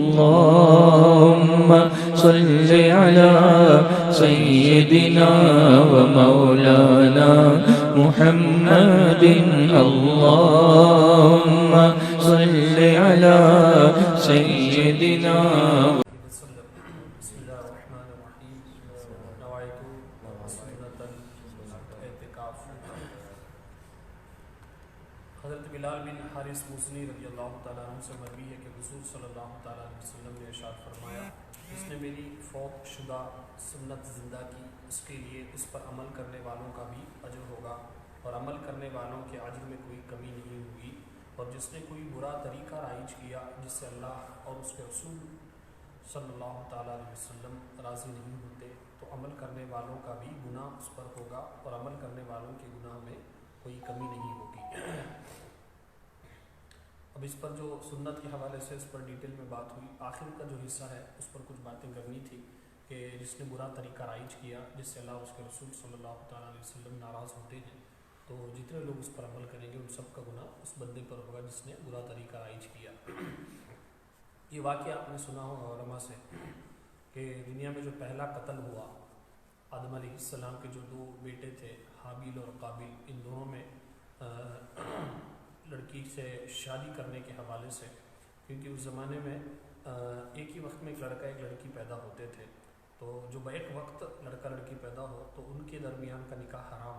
اللهم صل على سيدنا ومولانا محمد اللهم صل على سيدنا بسم اللہ الرحمن الرحیم نوائت سنت الاعتکاف۔ حضرت بلال بن حارث مزنی رضی اللہ تعالیٰ عنہ سے مروی ہے کہ حضور صلی اللہ تعالیٰ علیہ وسلم نے ارشاد فرمایا، جس نے میری فوت شدہ سنت زندہ کی اس کے لیے اس پر عمل کرنے والوں کا بھی اجر ہوگا اور عمل کرنے والوں کے اجر میں کوئی کمی نہیں ہوگی، اور جس نے کوئی برا طریقہ رائج کیا جس سے اللہ اور اس کے رسول صلی اللہ تعالیٰ علیہ وسلم راضی نہیں ہوتے تو عمل کرنے والوں کا بھی گناہ اس پر ہوگا اور عمل کرنے والوں کے گناہ میں کوئی کمی نہیں ہوگی۔ اب اس پر جو سنت کے حوالے سے اس پر ڈیٹیل میں بات ہوئی، آخر کا جو حصہ ہے اس پر کچھ باتیں کرنی تھی کہ جس نے برا طریقہ رائج کیا جس سے اللہ اور اس کے رسول صلی اللہ تعالیٰ علیہ وسلم ناراض ہوتے ہیں، تو جتنے لوگ اس پر عمل کریں گے ان سب کا گناہ اس بندے پر ہوگا جس نے برا طریقہ رائج کیا۔ یہ واقعہ آپ نے سنا ہوگا علماء سے کہ دنیا میں جو پہلا قتل ہوا، آدم علیہ السلام کے جو دو بیٹے تھے حابیل اور قابیل، ان دونوں میں لڑکی سے شادی کرنے کے حوالے سے، کیونکہ اس زمانے میں ایک ہی وقت میں ایک لڑکا ایک لڑکی پیدا ہوتے تھے، تو جو بیک وقت لڑکا لڑکی پیدا ہو تو ان کے درمیان کا نکاح حرام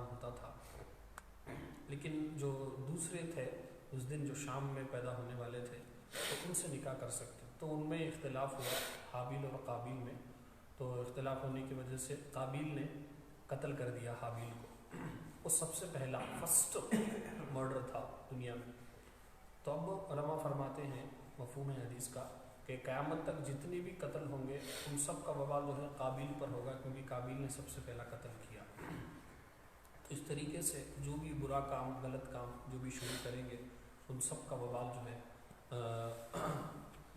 ہوتا تھا، لیکن جو دوسرے تھے اس دن جو شام میں پیدا ہونے والے تھے تو ان سے نکاح کر سکتے، تو ان میں اختلاف ہوا حابیل اور قابیل میں، تو اختلاف ہونے کی وجہ سے قابیل نے قتل کر دیا حابیل کو، وہ سب سے پہلا فرسٹ مرڈر تھا دنیا میں۔ تو اب علماء فرماتے ہیں مفہوم حدیث کا کہ قیامت تک جتنے بھی قتل ہوں گے ان سب کا وبال جو ہے قابیل پر ہوگا، کیونکہ قابیل نے سب سے پہلا قتل کیا۔ تو اس طریقے سے جو بھی برا کام غلط کام جو بھی شروع کریں گے ان سب کا وبال جو ہے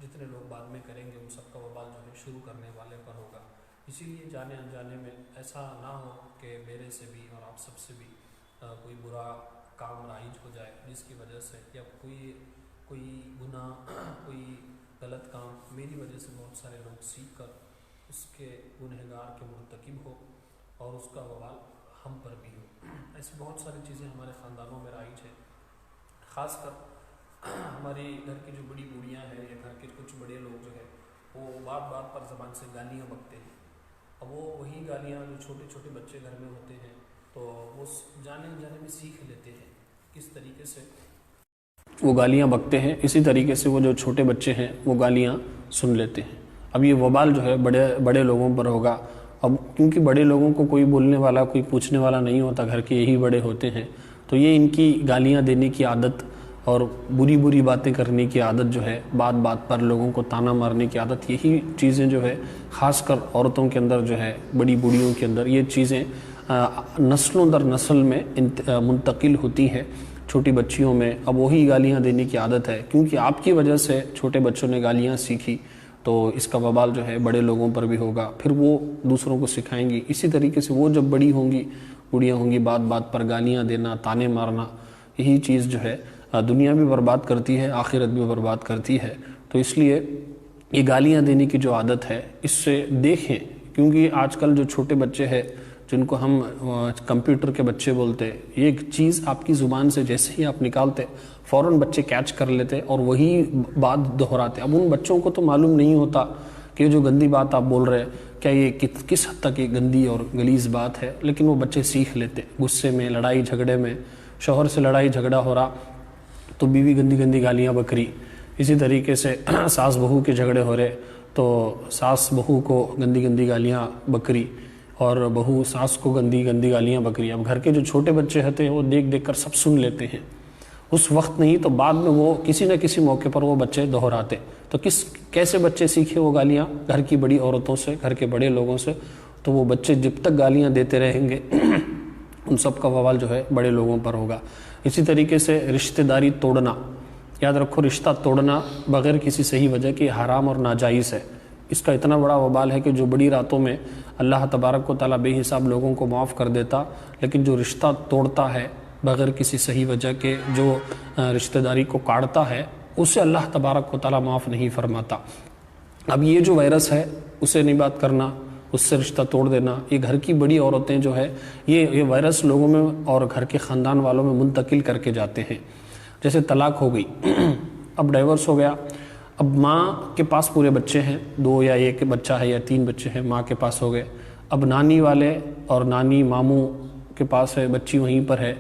جتنے لوگ بعد میں کریں گے ان سب کا وبال جو ہے شروع کرنے والے پر ہوگا۔ اسی لیے جانے انجانے میں ایسا نہ ہو کہ میرے سے بھی اور آپ سب سے بھی کوئی برا کام رائج ہو جائے جس کی وجہ سے یا کوئی گناہ کوئی غلط کام میری وجہ سے بہت سارے لوگ سیکھ کر اس کے گنہگار کے مرتکب ہو اور اس کا وبال ہم پر بھی ہو۔ ایسی بہت ساری چیزیں ہمارے خاندانوں میں رائج ہے، خاص کر ہمارے گھر کی جو بڑی بوڑھیاں ہیں یا گھر کے کچھ بڑے لوگ جو ہے وہ بات بات پر زبان سے گالیاں بکتے ہیں، اب وہ وہی گالیاں جو چھوٹے چھوٹے بچے گھر میں ہوتے ہیں تو وہ جانے میں سیکھ لیتے ہیں کس طریقے سے وہ گالیاں بکتے ہیں، اسی طریقے سے وہ جو چھوٹے بچے ہیں وہ گالیاں سن لیتے ہیں۔ اب یہ وبال جو ہے بڑے لوگوں پر ہوگا، اب کیونکہ بڑے لوگوں کو کوئی بولنے والا کوئی پوچھنے والا نہیں ہوتا، گھر کے یہی بڑے ہوتے ہیں، تو یہ ان کی گالیاں دینے کی عادت اور بری باتیں کرنے کی عادت جو ہے، بات بات پر لوگوں کو تانا مارنے کی عادت، یہی چیزیں جو ہے خاص کر عورتوں کے اندر جو ہے بڑی بوڑھیوں کے اندر یہ چیزیں نسلوں در نسل میں منتقل ہوتی ہے چھوٹی بچیوں میں۔ اب وہی گالیاں دینے کی عادت ہے، کیونکہ آپ کی وجہ سے چھوٹے بچوں نے گالیاں سیکھی تو اس کا وبال جو ہے بڑے لوگوں پر بھی ہوگا، پھر وہ دوسروں کو سکھائیں گی، اسی طریقے سے وہ جب بڑیاں ہوں گی بات بات پر گالیاں دینا تانے مارنا، یہی چیز جو ہے دنیا بھی برباد کرتی ہے آخرت بھی برباد کرتی ہے۔ تو اس لیے یہ گالیاں دینے کی جو عادت ہے اس سے دیکھیں، کیونکہ آج کل جو چھوٹے بچے ہیں جن کو ہم کمپیوٹر کے بچے بولتے، یہ چیز آپ کی زبان سے جیسے ہی آپ نکالتے فوراً بچے کیچ کر لیتے اور وہی بات دہراتے۔ اب ان بچوں کو تو معلوم نہیں ہوتا کہ جو گندی بات آپ بول رہے ہیں کیا یہ کس حد تک یہ گندی اور غلیظ بات ہے، لیکن وہ بچے سیکھ لیتے۔ غصے میں لڑائی جھگڑے میں شوہر سے لڑائی جھگڑا ہو رہا تو بیوی گندی گالیاں بکری، اسی طریقے سے ساس بہو کے جھگڑے ہو رہے تو ساس بہو کو گندی گالیاں بکری اور بہو ساس کو گندی گالیاں بکری۔ اب گھر کے جو چھوٹے بچے ہوتے ہیں وہ دیکھ کر سب سن لیتے ہیں، اس وقت نہیں تو بعد میں وہ کسی نہ کسی موقع پر وہ بچے دہراتے، تو کیسے بچے سیکھے وہ گالیاں؟ گھر کی بڑی عورتوں سے، گھر کے بڑے لوگوں سے، تو وہ بچے جب تک گالیاں دیتے رہیں گے ان سب کا وبال جو ہے بڑے لوگوں پر ہوگا۔ اسی طریقے سے رشتہ داری توڑنا، یاد رکھو رشتہ توڑنا بغیر کسی صحیح وجہ کے حرام اور ناجائز ہے، اس کا اتنا بڑا وبال ہے کہ جو بڑی راتوں میں اللہ تبارک و تعالیٰ بے حساب لوگوں کو معاف کر دیتا، لیکن جو رشتہ توڑتا ہے بغیر کسی صحیح وجہ کے، جو رشتہ داری کو کاٹتا ہے، اسے اللہ تبارک و تعالیٰ معاف نہیں فرماتا۔ اب یہ جو وائرس ہے اسے نہیں بات کرنا، اس سے رشتہ توڑ دینا، یہ گھر کی بڑی عورتیں جو ہے یہ وائرس لوگوں میں اور گھر کے خاندان والوں میں منتقل کر کے جاتے ہیں۔ جیسے طلاق ہو گئی، اب ڈائیورس ہو گیا، اب ماں کے پاس پورے بچے ہیں، 2 یا 1 بچہ ہے یا 3 بچے ہیں، ماں کے پاس ہو گئے، اب نانی والے اور نانی ماموں کے پاس ہے، بچی وہیں پر ہے،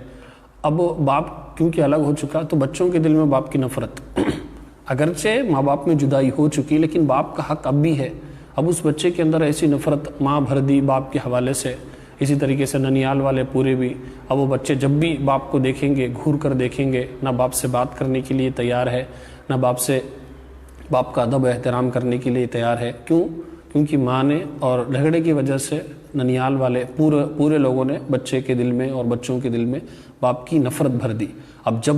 اب باپ کیونکہ الگ ہو چکا تو بچوں کے دل میں باپ کی نفرت، اگرچہ ماں باپ میں جدائی ہو چکی لیکن باپ کا حق اب بھی ہے، اب اس بچے کے اندر ایسی نفرت ماں بھر دی باپ کے حوالے سے۔ اسی طریقے سے ننیال والے پورے بھی، اب وہ بچے جب بھی باپ کو دیکھیں گے گھور کر دیکھیں گے، نہ باپ سے بات کرنے کے لیے تیار ہے، نہ باپ کا ادب احترام کرنے کے لیے تیار ہے۔ کیونکہ ماں نے اور جھگڑے کی وجہ سے ننیال والے پورے لوگوں نے بچے کے دل میں اور بچوں کے دل میں باپ کی نفرت بھر دی۔ اب جب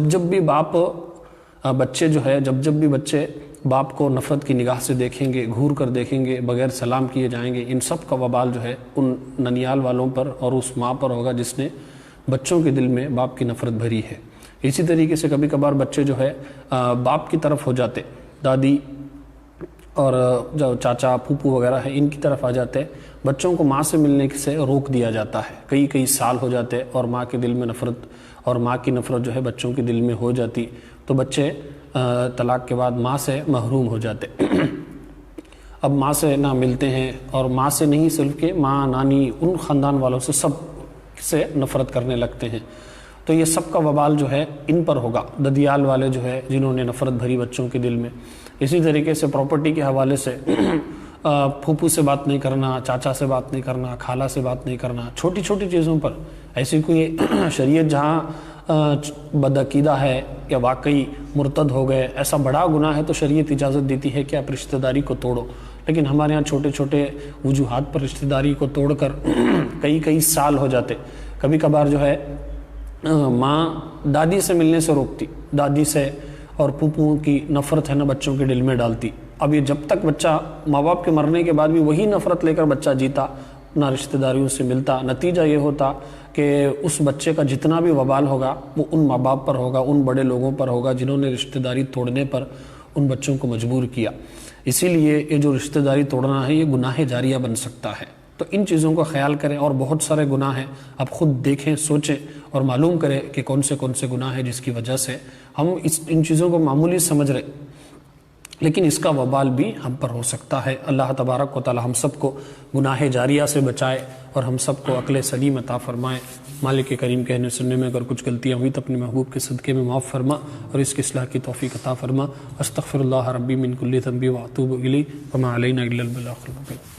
بھی بچے باپ کو نفرت کی نگاہ سے دیکھیں گے، گھور کر دیکھیں گے، بغیر سلام کیے جائیں گے، ان سب کا وبال جو ہے ان ننیال والوں پر اور اس ماں پر ہوگا جس نے بچوں کے دل میں باپ کی نفرت بھری ہے۔ اسی طریقے سے کبھی کبھار بچے جو ہے باپ کی طرف ہو جاتے، دادی اور جو چاچا پھوپھو وغیرہ ہیں ان کی طرف آ جاتے، بچوں کو ماں سے ملنے سے روک دیا جاتا ہے، کئی سال ہو جاتے اور ماں کے دل میں نفرت اور ماں کی نفرت جو ہے بچوں کے دل میں ہو جاتی، تو بچے طلاق کے بعد ماں سے محروم ہو جاتے، اب ماں سے نہ ملتے ہیں، اور ماں سے نہیں صرف کہ ماں نانی ان خاندان والوں سے سب سے نفرت کرنے لگتے ہیں۔ تو یہ سب کا وبال جو ہے ان پر ہوگا، ددیال والے جو ہے جنہوں نے نفرت بھری بچوں کے دل میں۔ اسی طریقے سے پراپرٹی کے حوالے سے پھوپھو سے بات نہیں کرنا، چاچا سے بات نہیں کرنا، خالہ سے بات نہیں کرنا، چھوٹی چھوٹی چیزوں پر ایسی کوئی شریعت جہاں بدعقیدہ ہے یا واقعی مرتد ہو گئے ایسا بڑا گناہ ہے تو شریعت اجازت دیتی ہے کہ آپ رشتہ داری کو توڑو، لیکن ہمارے ہاں چھوٹے چھوٹے وجوہات پر رشتہ داری کو توڑ کر کئی سال ہو جاتے۔ کبھی کبھار جو ہے ماں دادی سے ملنے سے روکتی، دادی سے اور پھوپھو کی نفرت ہے نا بچوں کے دل میں ڈالتی، اب یہ جب تک بچہ ماں باپ کے مرنے کے بعد بھی وہی نفرت لے کر بچہ جیتا، نہ رشتہ داریوں سے ملتا، نتیجہ یہ ہوتا کہ اس بچے کا جتنا بھی وبال ہوگا وہ ان ماں باپ پر ہوگا، ان بڑے لوگوں پر ہوگا جنہوں نے رشتہ داری توڑنے پر ان بچوں کو مجبور کیا۔ اسی لیے یہ جو رشتہ داری توڑنا ہے یہ گناہ جاریہ بن سکتا ہے، تو ان چیزوں کا خیال کریں، اور بہت سارے گناہ ہیں، آپ خود دیکھیں، سوچیں اور معلوم کریں کہ کون سے گناہ ہیں جس کی وجہ سے ہم ان چیزوں کو معمولی سمجھ رہے لیکن اس کا وبال بھی ہم پر ہو سکتا ہے۔ اللہ تبارک و تعالی ہم سب کو گناہ جاریہ سے بچائے اور ہم سب کو عقل سلیم عطا فرمائے۔ مالک کریم کہنے سننے میں اگر کچھ غلطیاں ہوئی تو اپنے محبوب کے صدقے میں معاف فرما اور اس کی اصلاح کی توفیق عطا فرما۔ استغفر اللہ ربی من کل ذنب واتوب الیہ وما علینا الا البلاغ المبین۔